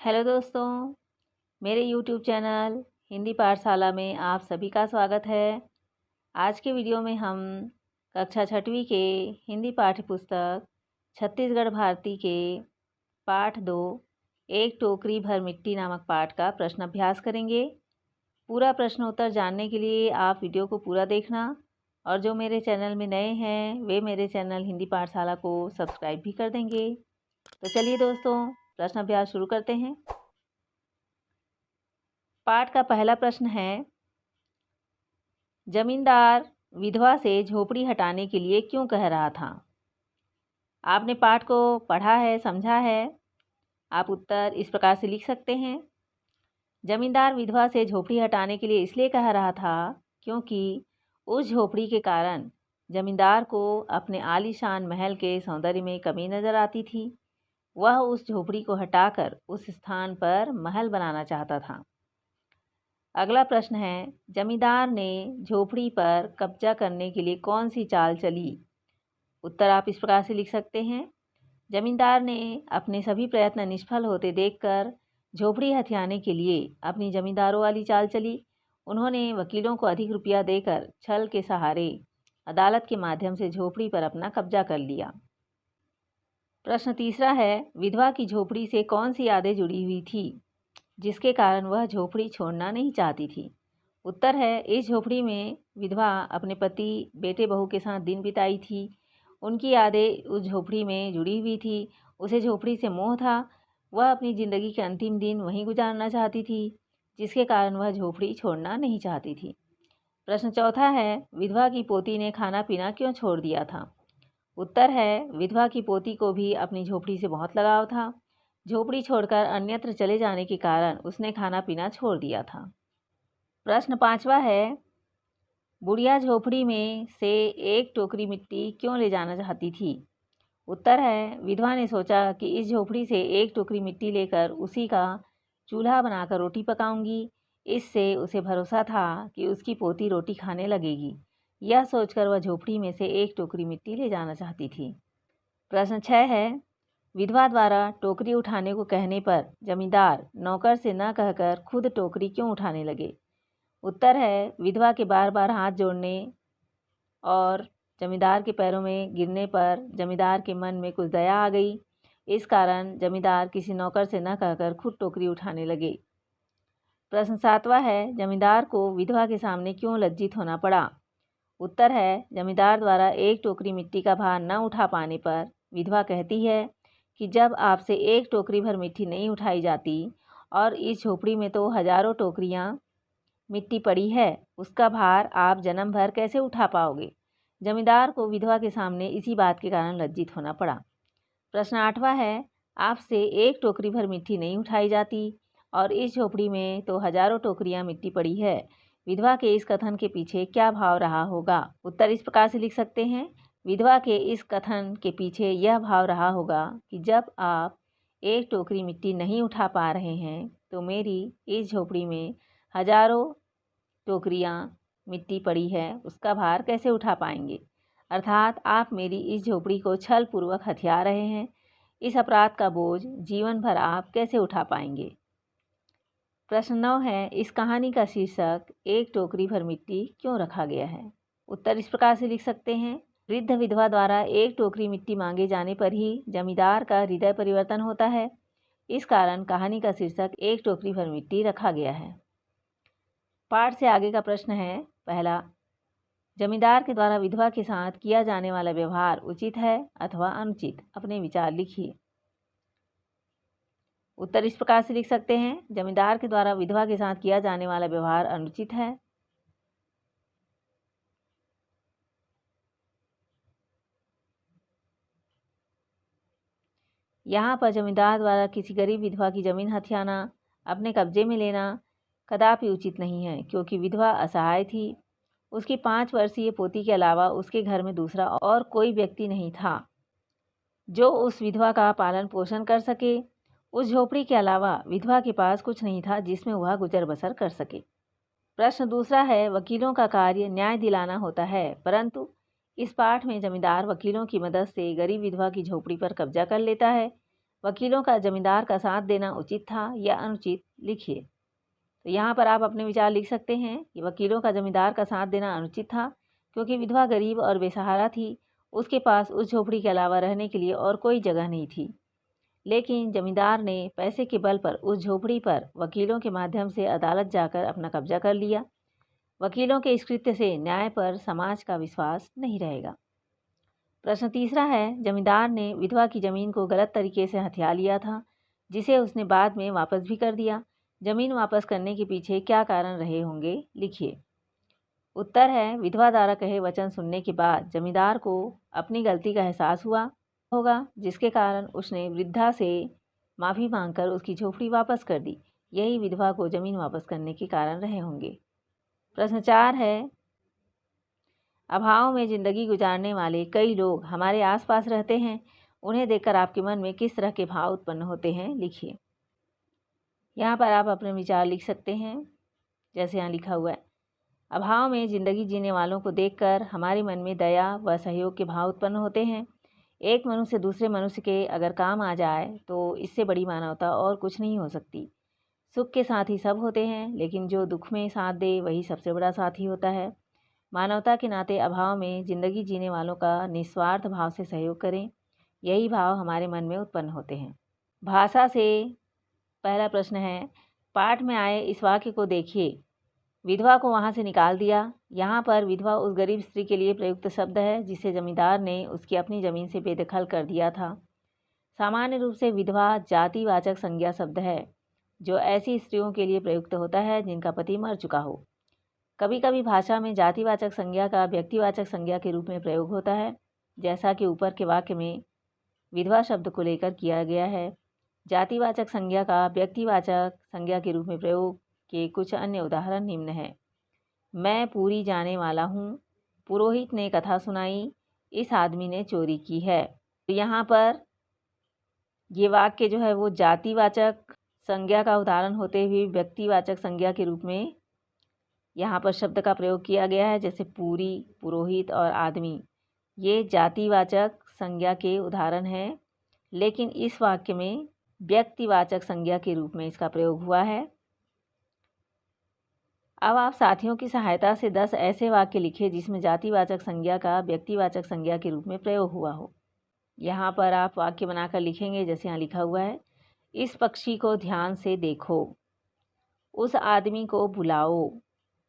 Hello दोस्तों, मेरे YouTube channel Hindi पाठशाला में आप सभी का स्वागत है। आज के वीडियो में हम कक्षा छठवीं के हिंदी पाठ्य पुस्तक छत्तीसगढ़ भारती के पाठ 2 एक टोकरी भर मिट्टी नामक पाठ का प्रश्न अभ्यास करेंगे। पूरा प्रश्न उत्तर जानने के लिए आप वीडियो को पूरा देखना और जो मेरे चैनल में नए हैं वे मेरे चैनल हिंदी पाठशाला को सब्सक्राइब भी कर देंगे। तो चलिए दोस्तों, प्रश्न अभ्यास शुरू करते हैं। पाठ का पहला प्रश्न है, जमींदार विधवा से झोपड़ी हटाने के लिए क्यों कह रहा था? आपने पाठ को पढ़ा है, समझा है। आप उत्तर इस प्रकार से लिख सकते हैं। जमींदार विधवा से झोपड़ी हटाने के लिए इसलिए कह रहा था क्योंकि उस झोपड़ी के कारण जमींदार को अपने आलीशान महल के सौंदर्य में कमी नजर आती थी। वह उस झोपड़ी को हटाकर उस स्थान पर महल बनाना चाहता था। अगला प्रश्न है, जमींदार ने झोपड़ी पर कब्जा करने के लिए कौन सी चाल चली? उत्तर आप इस प्रकार से लिख सकते हैं। जमींदार ने अपने सभी प्रयत्न निष्फल होते देखकर झोपड़ी हथियाने के लिए अपनी जमींदारों वाली चाल चली। उन्होंने वकीलों को अधिक रुपया देकर छल के सहारे अदालत के माध्यम से झोपड़ी पर अपना कब्जा कर लिया। प्रश्न तीसरा है, विधवा की झोपड़ी से कौन सी यादें जुड़ी हुई थी जिसके कारण वह झोपड़ी छोड़ना नहीं चाहती थी? उत्तर है, इस झोपड़ी में विधवा अपने पति, बेटे, बहू के साथ दिन बिताई थी। उनकी यादें उस झोपड़ी में जुड़ी हुई थी। उसे झोपड़ी से मोह था। वह अपनी ज़िंदगी के अंतिम दिन वहीं गुजारना चाहती थी, जिसके कारण वह झोपड़ी छोड़ना नहीं चाहती थी। प्रश्न चौथा है, विधवा की पोती ने खाना पीना क्यों छोड़ दिया था? उत्तर है, विधवा की पोती को भी अपनी झोपड़ी से बहुत लगाव था। झोपड़ी छोड़कर अन्यत्र चले जाने के कारण उसने खाना पीना छोड़ दिया था। प्रश्न पांचवा है, बुढ़िया झोपड़ी में से एक टोकरी मिट्टी क्यों ले जाना चाहती थी? उत्तर है, विधवा ने सोचा कि इस झोपड़ी से एक टोकरी मिट्टी लेकर उसी का चूल्हा बनाकर रोटी पकाऊंगी। इससे उसे भरोसा था कि उसकी पोती रोटी खाने लगेगी। यह सोचकर वह झोपड़ी में से एक टोकरी मिट्टी ले जाना चाहती थी। प्रश्न 6 है, विधवा द्वारा टोकरी उठाने को कहने पर जमींदार नौकर से न कहकर खुद टोकरी क्यों उठाने लगे? उत्तर है, विधवा के बार बार हाथ जोड़ने और जमींदार के पैरों में गिरने पर जमींदार के मन में कुछ दया आ गई। इस कारण जमींदार किसी नौकर से न कहकर खुद टोकरी उठाने लगे। प्रश्न 7वां है, जमींदार को विधवा के सामने क्यों लज्जित होना पड़ा? उत्तर है, जमींदार द्वारा एक टोकरी मिट्टी का भार न उठा पाने पर विधवा कहती है कि जब आपसे एक टोकरी भर मिट्टी नहीं उठाई जाती और इस झोपड़ी में तो हजारों टोकरियां मिट्टी पड़ी है, उसका भार आप जन्म भर कैसे उठा पाओगे? जमींदार को विधवा के सामने इसी बात के कारण लज्जित होना पड़ा। प्रश्न 8वां है, आपसे एक टोकरी भर मिट्टी नहीं उठाई जाती और इस झोपड़ी में तो हजारों टोकरियां मिट्टी पड़ी है। विधवा के इस कथन के पीछे क्या भाव रहा होगा? उत्तर इस प्रकार से लिख सकते हैं। विधवा के इस कथन के पीछे यह भाव रहा होगा कि जब आप एक टोकरी मिट्टी नहीं उठा पा रहे हैं तो मेरी इस झोपड़ी में हजारों टोकरियां मिट्टी पड़ी है, उसका भार कैसे उठा पाएंगे? अर्थात आप मेरी इस झोपड़ी को छल पूर्वक हथिया रहे हैं। इस अपराध का बोझ जीवन भर आप कैसे उठा पाएंगे? प्रश्न 9 है, इस कहानी का शीर्षक एक टोकरी भर मिट्टी क्यों रखा गया है? उत्तर इस प्रकार से लिख सकते हैं। वृद्ध विधवा द्वारा एक टोकरी मिट्टी मांगे जाने पर ही जमींदार का हृदय परिवर्तन होता है। इस कारण कहानी का शीर्षक एक टोकरी भर मिट्टी रखा गया है। पाठ से आगे का प्रश्न है, पहला, जमींदार के द्वारा विधवा के साथ किया जाने वाला व्यवहार उचित है अथवा अनुचित? अपने विचार लिखिए। उत्तर इस प्रकार से लिख सकते हैं, जमींदार के द्वारा विधवा के साथ किया जाने वाला व्यवहार अनुचित है। यहाँ पर जमींदार द्वारा किसी गरीब विधवा की जमीन हथियाना, अपने कब्जे में लेना कदापि उचित नहीं है, क्योंकि विधवा असहाय थी। उसकी 5 वर्षीय पोती के अलावा उसके घर में दूसरा और कोई व्यक्ति नहीं था जो उस विधवा का पालन पोषण कर सके। उस झोपड़ी के अलावा विधवा के पास कुछ नहीं था जिसमें वह गुजर बसर कर सके। प्रश्न दूसरा है, वकीलों का कार्य न्याय दिलाना होता है, परंतु इस पाठ में जमींदार वकीलों की मदद से गरीब विधवा की झोपड़ी पर कब्जा कर लेता है। वकीलों का जमींदार का साथ देना उचित था या अनुचित, लिखिए। तो यहाँ पर आप अपने विचार लिख सकते हैं कि वकीलों का जमींदार का साथ देना अनुचित था, क्योंकि विधवा गरीब और बेसहारा थी। उसके पास उस झोपड़ी के अलावा रहने के लिए और कोई जगह नहीं थी। लेकिन जमींदार ने पैसे के बल पर उस झोपड़ी पर वकीलों के माध्यम से अदालत जाकर अपना कब्जा कर लिया। वकीलों के इस कृत्य से न्याय पर समाज का विश्वास नहीं रहेगा। प्रश्न तीसरा है, जमींदार ने विधवा की ज़मीन को गलत तरीके से हथिया लिया था, जिसे उसने बाद में वापस भी कर दिया। ज़मीन वापस करने के पीछे क्या कारण रहे होंगे, लिखिए। उत्तर है, विधवा द्वारा कहे वचन सुनने के बाद जमींदार को अपनी गलती का एहसास हुआ होगा, जिसके कारण उसने वृद्धा से माफ़ी मांगकर उसकी झोपड़ी वापस कर दी। यही विधवा को ज़मीन वापस करने के कारण रहे होंगे। प्रश्न 4 है, अभाव में ज़िंदगी गुजारने वाले कई लोग हमारे आसपास रहते हैं। उन्हें देखकर आपके मन में किस तरह के भाव उत्पन्न होते हैं, लिखिए। यहाँ पर आप अपने विचार लिख सकते हैं, जैसे यहाँ लिखा हुआ है। अभाव में ज़िंदगी जीने वालों को देखकर हमारे मन में दया व सहयोग के भाव उत्पन्न होते हैं। एक मनुष्य दूसरे मनुष्य के अगर काम आ जाए तो इससे बड़ी मानवता और कुछ नहीं हो सकती। सुख के साथी सब होते हैं, लेकिन जो दुख में साथ दे वही सबसे बड़ा साथी होता है। मानवता के नाते अभाव में ज़िंदगी जीने वालों का निस्वार्थ भाव से सहयोग करें। यही भाव हमारे मन में उत्पन्न होते हैं। भाषा से पहला प्रश्न है, पाठ में आए इस वाक्य को देखिए। विधवा को वहाँ से निकाल दिया। यहाँ पर विधवा उस गरीब स्त्री के लिए प्रयुक्त शब्द है जिसे जमींदार ने उसकी अपनी ज़मीन से बेदखल कर दिया था। सामान्य रूप से विधवा जातिवाचक संज्ञा शब्द है, जो ऐसी स्त्रियों के लिए प्रयुक्त होता है जिनका पति मर चुका हो। कभी कभी भाषा में जातिवाचक संज्ञा का व्यक्तिवाचक संज्ञा के रूप में प्रयोग होता है, जैसा कि ऊपर के वाक्य में विधवा शब्द को लेकर किया गया है। जातिवाचक संज्ञा का व्यक्तिवाचक संज्ञा के रूप में प्रयोग के कुछ अन्य उदाहरण निम्न हैं। मैं पूरी जाने वाला हूँ, पुरोहित ने कथा सुनाई, इस आदमी ने चोरी की है। तो यहाँ पर ये वाक्य जो है वो जातिवाचक संज्ञा का उदाहरण होते हुए व्यक्तिवाचक संज्ञा के रूप में यहाँ पर शब्द का प्रयोग किया गया है, जैसे पूरी, पुरोहित और आदमी। ये जातिवाचक संज्ञा के उदाहरण हैं, लेकिन इस वाक्य में व्यक्तिवाचक संज्ञा के रूप में इसका प्रयोग हुआ है। अब आप साथियों की सहायता से 10 ऐसे वाक्य लिखें जिसमें जातिवाचक संज्ञा का व्यक्तिवाचक संज्ञा के रूप में प्रयोग हुआ हो। यहाँ पर आप वाक्य बनाकर लिखेंगे, जैसे यहाँ लिखा हुआ है। इस पक्षी को ध्यान से देखो, उस आदमी को बुलाओ,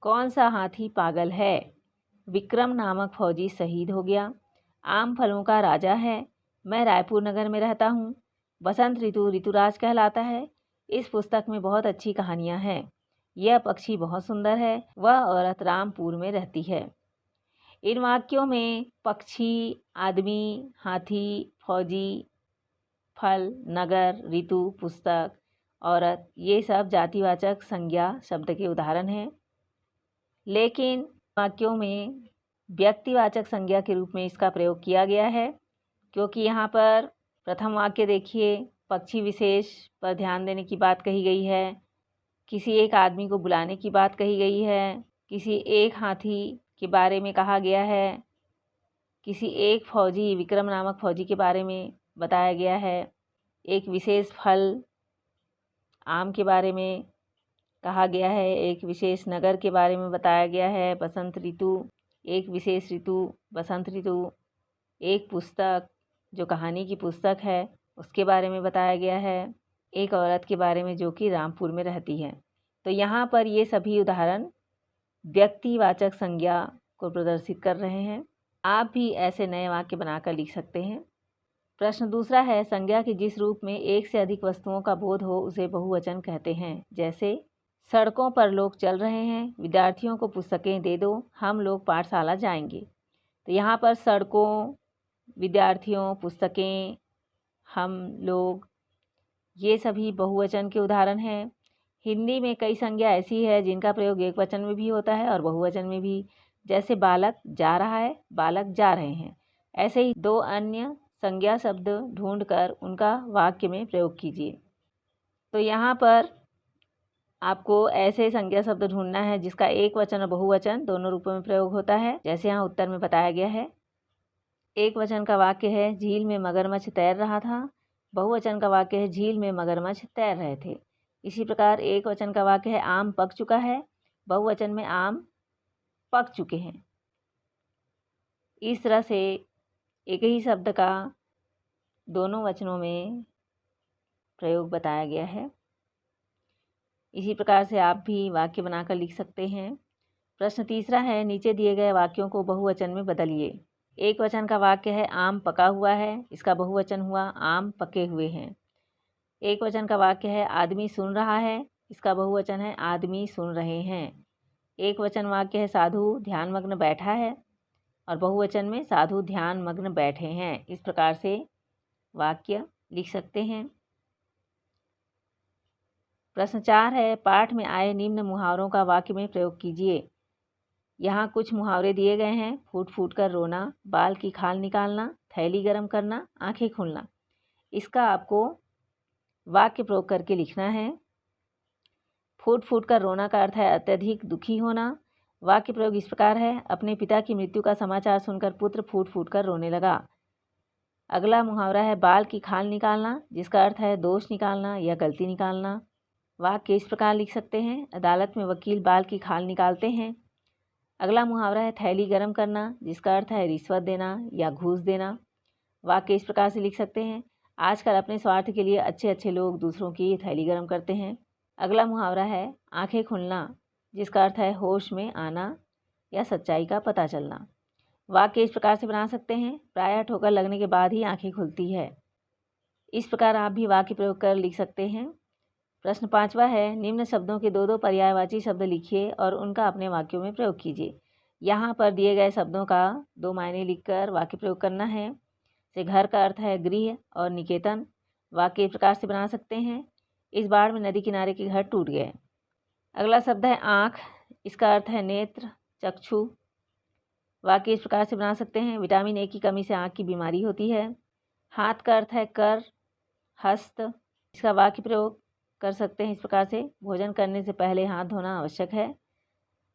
कौन सा हाथी पागल है, विक्रम नामक फौजी शहीद हो गया, आम फलों का राजा है, मैं रायपुर नगर में रहता हूँ, बसंत ऋतु ऋतुराज कहलाता है, इस पुस्तक में बहुत अच्छी कहानियाँ हैं, यह पक्षी बहुत सुंदर है, वह औरत रामपुर में रहती है। इन वाक्यों में पक्षी, आदमी, हाथी, फौजी, फल, नगर, ऋतु, पुस्तक, औरत, ये सब जातिवाचक संज्ञा शब्द के उदाहरण हैं। लेकिन वाक्यों में व्यक्तिवाचक संज्ञा के रूप में इसका प्रयोग किया गया है, क्योंकि यहाँ पर प्रथम वाक्य देखिए, पक्षी विशेष पर ध्यान देने की बात कही गई है, किसी एक आदमी को बुलाने की बात कही गई है, किसी एक हाथी के बारे में कहा गया है, किसी एक फौजी, विक्रम नामक फौजी के बारे में बताया गया है, एक विशेष फल, आम के बारे में कहा गया है, एक विशेष नगर के बारे में बताया गया है, बसंत ऋतु, एक विशेष ऋतु, बसंत ऋतु, एक पुस्तक जो कहानी की पुस्तक है उसके बारे में बताया गया है, एक औरत के बारे में जो कि रामपुर में रहती है। तो यहाँ पर ये सभी उदाहरण व्यक्तिवाचक संज्ञा को प्रदर्शित कर रहे हैं। आप भी ऐसे नए वाक्य बनाकर लिख सकते हैं। प्रश्न दूसरा है, संज्ञा के जिस रूप में एक से अधिक वस्तुओं का बोध हो उसे बहुवचन कहते हैं। जैसे सड़कों पर लोग चल रहे हैं, विद्यार्थियों को पुस्तकें दे दो, हम लोग पाठशाला जाएंगे। तो यहाँ पर सड़कों, विद्यार्थियों, पुस्तकें, हम लोग, ये सभी बहुवचन के उदाहरण हैं। हिंदी में कई संज्ञा ऐसी है जिनका प्रयोग एक वचन में भी होता है और बहुवचन में भी, जैसे बालक जा रहा है, बालक जा रहे हैं। ऐसे ही दो अन्य संज्ञा शब्द ढूंढकर उनका वाक्य में प्रयोग कीजिए। तो यहाँ पर आपको ऐसे संज्ञा शब्द ढूंढना है जिसका एक वचन और बहुवचन दोनों रूपों में प्रयोग होता है, जैसे यहाँ उत्तर में बताया गया है। एक वचन का वाक्य है, झील में मगरमच्छ तैर रहा था, बहुवचन का वाक्य है झील में मगरमच्छ तैर रहे थे। इसी प्रकार एक वचन का वाक्य है आम पक चुका है, बहुवचन में आम पक चुके हैं। इस तरह से एक ही शब्द का दोनों वचनों में प्रयोग बताया गया है। इसी प्रकार से आप भी वाक्य बनाकर लिख सकते हैं। प्रश्न तीसरा है, नीचे दिए गए वाक्यों को बहुवचन में बदलिए। एक वचन का वाक्य है आम पका हुआ है, इसका बहुवचन हुआ आम पके हुए हैं। एक वचन का वाक्य है आदमी सुन रहा है, इसका बहुवचन है आदमी सुन रहे हैं। एक वचन वाक्य है साधु ध्यानमग्न बैठा है, और बहुवचन में साधु ध्यानमग्न बैठे हैं। इस प्रकार से वाक्य लिख सकते हैं। प्रश्न 4 है, पाठ में आए निम्न मुहावरों का वाक्य में प्रयोग कीजिए। यहाँ कुछ मुहावरे दिए गए हैं। फूट फूट कर रोना, बाल की खाल निकालना, थैली गरम करना, आंखें खोलना। इसका आपको वाक्य प्रयोग करके लिखना है। फूट फूट कर रोना का अर्थ है अत्यधिक दुखी होना। वाक्य प्रयोग इस प्रकार है, अपने पिता की मृत्यु का समाचार सुनकर पुत्र फूट फूट कर रोने लगा। अगला मुहावरा है बाल की खाल निकालना, जिसका अर्थ है दोष निकालना या गलती निकालना। वाक्य इस प्रकार लिख सकते हैं, अदालत में वकील बाल की खाल निकालते हैं। अगला मुहावरा है थैली गरम करना, जिसका अर्थ है रिश्वत देना या घूस देना। वाक्य इस प्रकार से लिख सकते हैं, आजकल अपने स्वार्थ के लिए अच्छे अच्छे लोग दूसरों की थैली गरम करते हैं। अगला मुहावरा है आंखें खुलना, जिसका अर्थ है होश में आना या सच्चाई का पता चलना। वाक्य इस प्रकार से बना सकते हैं, प्रायः ठोकर लगने के बाद ही आंखें खुलती है। इस प्रकार आप भी वाक्य प्रयोग कर लिख सकते हैं। प्रश्न 5वां है, निम्न शब्दों के दो पर्यायवाची शब्द लिखिए और उनका अपने वाक्यों में प्रयोग कीजिए। यहाँ पर दिए गए शब्दों का 2 मायने लिखकर वाक्य प्रयोग करना है। जैसे घर का अर्थ है गृह और निकेतन। वाक्य इस प्रकार से बना सकते हैं, इस बाढ़ में नदी किनारे के घर टूट गए। अगला शब्द है आँख, इसका अर्थ है नेत्र, चक्षु। वाक्य इस प्रकार से बना सकते हैं, विटामिन ए की कमी से आँख की बीमारी होती है। हाथ का अर्थ है कर, हस्त। इसका वाक्य प्रयोग कर सकते हैं इस प्रकार से, भोजन करने से पहले हाथ धोना आवश्यक है।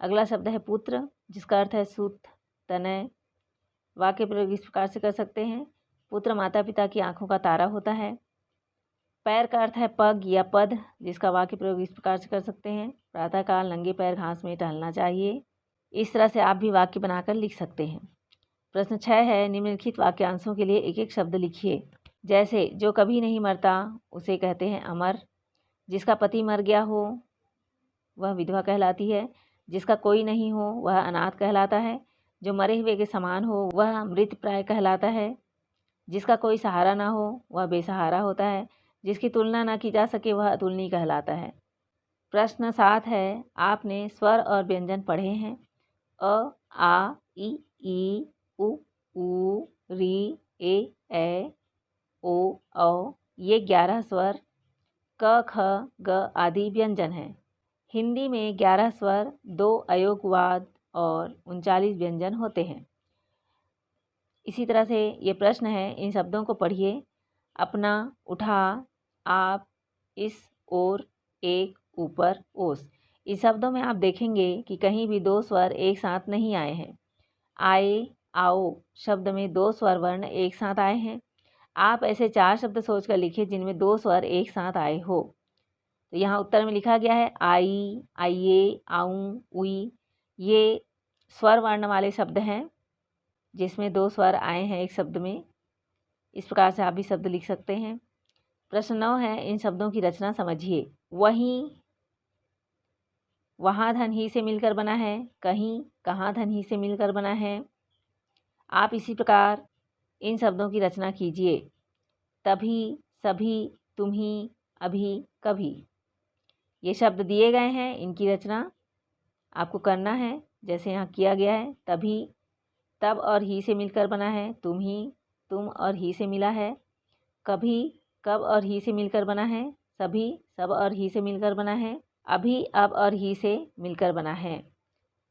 अगला शब्द है पुत्र, जिसका अर्थ है सूत, तनय। वाक्य प्रयोग इस प्रकार से कर सकते हैं, पुत्र माता पिता की आंखों का तारा होता है। पैर का अर्थ है पग या पद, जिसका वाक्य प्रयोग इस प्रकार से कर सकते हैं, प्रातःकाल नंगे पैर घास में टहलना चाहिए। इस तरह से आप भी वाक्य बनाकर लिख सकते हैं। प्रश्न 6 है, निम्नलिखित वाक्यांशों के लिए एक एक शब्द लिखिए। जैसे जो कभी नहीं मरता उसे कहते हैं अमर, जिसका पति मर गया हो वह विधवा कहलाती है, जिसका कोई नहीं हो वह अनाथ कहलाता है, जो मरे हुए के समान हो वह मृत प्राय कहलाता है, जिसका कोई सहारा ना हो वह बेसहारा होता है, जिसकी तुलना ना की जा सके वह अतुलनीय कहलाता है। प्रश्न 7 है, आपने स्वर और व्यंजन पढ़े हैं। अ, आ, ई, उ, री, ए, ओ, औ। ये 11 स्वर क, ख, ग आदि व्यंजन हैं। हिंदी में 11 स्वर, 2 अयोगवाद और 39 व्यंजन होते हैं। इसी तरह से ये प्रश्न है, इन शब्दों को पढ़िए। अपना, उठा, आप, इस, और, एक, ऊपर, ओस। इस शब्दों में आप देखेंगे कि कहीं भी 2 स्वर एक साथ नहीं आए हैं। आए, आओ शब्द में 2 स्वर वर्ण एक साथ आए हैं। आप ऐसे 4 शब्द सोचकर लिखिए जिनमें 2 स्वर एक साथ आए हो। तो यहाँ उत्तर में लिखा गया है आई, आइए, आऊँ, उई। ये स्वर वर्ण वाले शब्द हैं जिसमें 2 स्वर आए हैं एक शब्द में। इस प्रकार से आप भी शब्द लिख सकते हैं। प्रश्न 9 है, इन शब्दों की रचना समझिए। वहीं, वहाँ धन ही से मिलकर बना है। कहीं, कहाँ धन ही से मिलकर बना है। आप इसी प्रकार इन शब्दों की रचना कीजिए। तभी, सभी, तुम्ही, अभी, कभी। ये शब्द दिए गए हैं, इनकी रचना आपको करना है जैसे यहाँ किया गया है। तभी तब और ही से मिलकर बना है। तुम्ही, तुम और ही से मिला है। कभी, कब और ही से मिलकर बना है। सभी, सब और ही से मिलकर बना है। अभी, अब और ही से मिलकर बना है।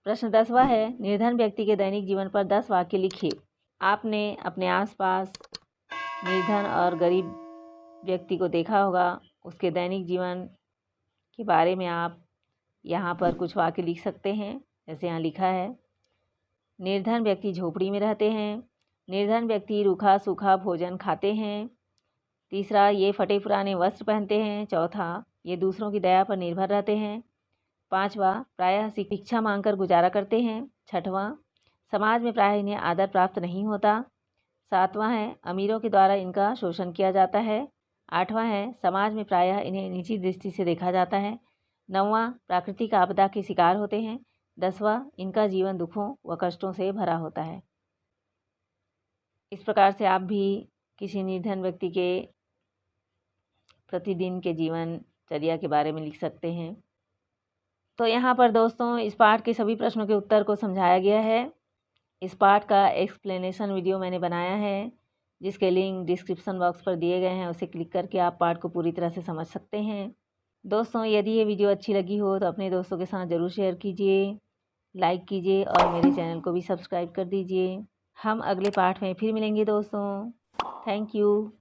प्रश्न 10वां है, निर्धन व्यक्ति के दैनिक जीवन पर 10 वाक्य लिखिए। आपने अपने आसपास निर्धन और गरीब व्यक्ति को देखा होगा, उसके दैनिक जीवन के बारे में आप यहाँ पर कुछ वाक्य लिख सकते हैं। जैसे यहाँ लिखा है, निर्धन व्यक्ति झोपड़ी में रहते हैं। निर्धन व्यक्ति रूखा सूखा भोजन खाते हैं। तीसरा, ये फटे पुराने वस्त्र पहनते हैं। चौथा, ये दूसरों की दया पर निर्भर रहते हैं। पाँचवा, प्रायः शिक्षा मांगकर गुजारा करते हैं। छठवां, समाज में प्रायः इन्हें आदर प्राप्त नहीं होता। सातवां है, अमीरों के द्वारा इनका शोषण किया जाता है। आठवां है, समाज में प्रायः इन्हें नीची दृष्टि से देखा जाता है। नौवां, प्राकृतिक आपदा के शिकार होते हैं। 10वां, इनका जीवन दुखों व कष्टों से भरा होता है। इस प्रकार से आप भी किसी निर्धन व्यक्ति के प्रतिदिन के जीवनचर्या के बारे में लिख सकते हैं। तो यहाँ पर दोस्तों इस पाठ के सभी प्रश्नों के उत्तर को समझाया गया है। इस पाठ का एक्सप्लेनेशन वीडियो मैंने बनाया है, जिसके लिंक डिस्क्रिप्शन बॉक्स पर दिए गए हैं। उसे क्लिक करके आप पाठ को पूरी तरह से समझ सकते हैं। दोस्तों यदि ये वीडियो अच्छी लगी हो तो अपने दोस्तों के साथ ज़रूर शेयर कीजिए, लाइक कीजिए और मेरे चैनल को भी सब्सक्राइब कर दीजिए। हम अगले पाठ में फिर मिलेंगे दोस्तों। Thank you.